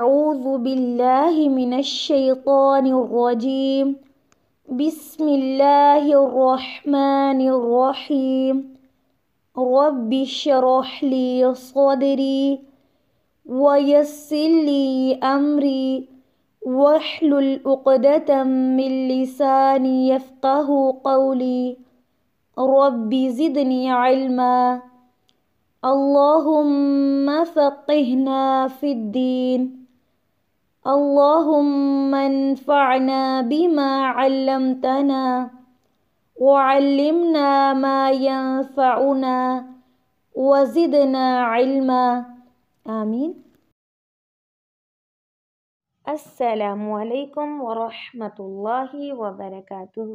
أعوذ بالله من الشيطان الرجيم بسم الله الرحمن الرحيم رب اشرح لي صدري ويسر لي أمري واحلل عقدة من لساني يفقه قولي رب زدني علما اللهم فقهنا في الدين اللهم انفعنا بما علمتنا وعلمنا ما ينفعنا وزدنا علما آمین۔ السلام علیکم ورحمۃ اللہ وبرکاتہ۔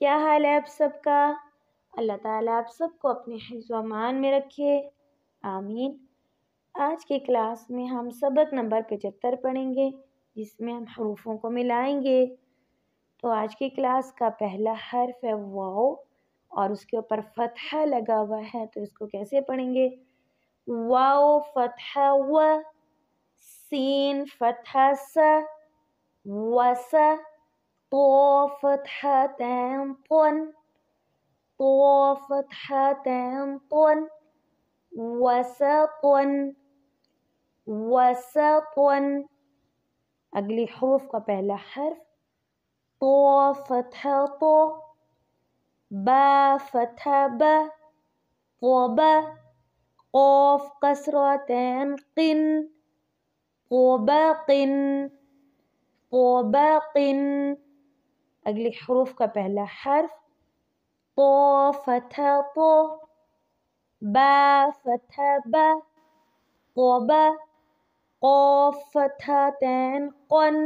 کیا حال ہے آپ سب کا؟ اللہ تعالیٰ آپ سب کو اپنے حفظ و امان میں رکھے، آمین۔ آج کی کلاس میں ہم سبق نمبر 75 پڑھیں گے، جس میں ہم حروفوں کو ملائیں گے۔ تو آج کی کلاس کا پہلا حرف ہے واو، اور اس کے اوپر فتحہ لگا ہوا ہے، تو اس کو کیسے پڑھیں گے؟ واو فتحہ و، سین فتحہ س، وس، تو فتحہ تین طن، تو فتحہ تین طن، وسطن، وسطن۔ اگلی حروف کا پہلا حرف تو فتحہ تو، با فتحہ با، قوبا، قوف کسرتین قن، قوباقن، قوباقن۔ اگلی حروف کا پہلا حرف تو فتحہ تو، با فتحہ با، قوبا، قوف فتحہ تین قن،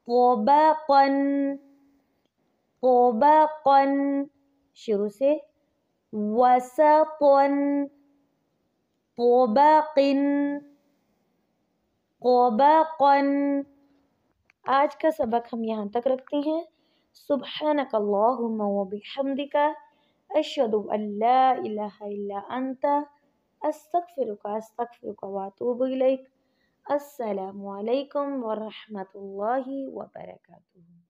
قوباقن، قوباقن۔ شروع سے وسطن، قوباقن، قوباقن۔ آج کا سبق ہم یہاں تک رکھتے ہیں۔ سبحانک اللہم وبحمدک، اشہد ان لا الہ الا انت، استغفرک واتوب الیک۔ السلام علیکم ورحمۃ اللہ وبرکاتہ۔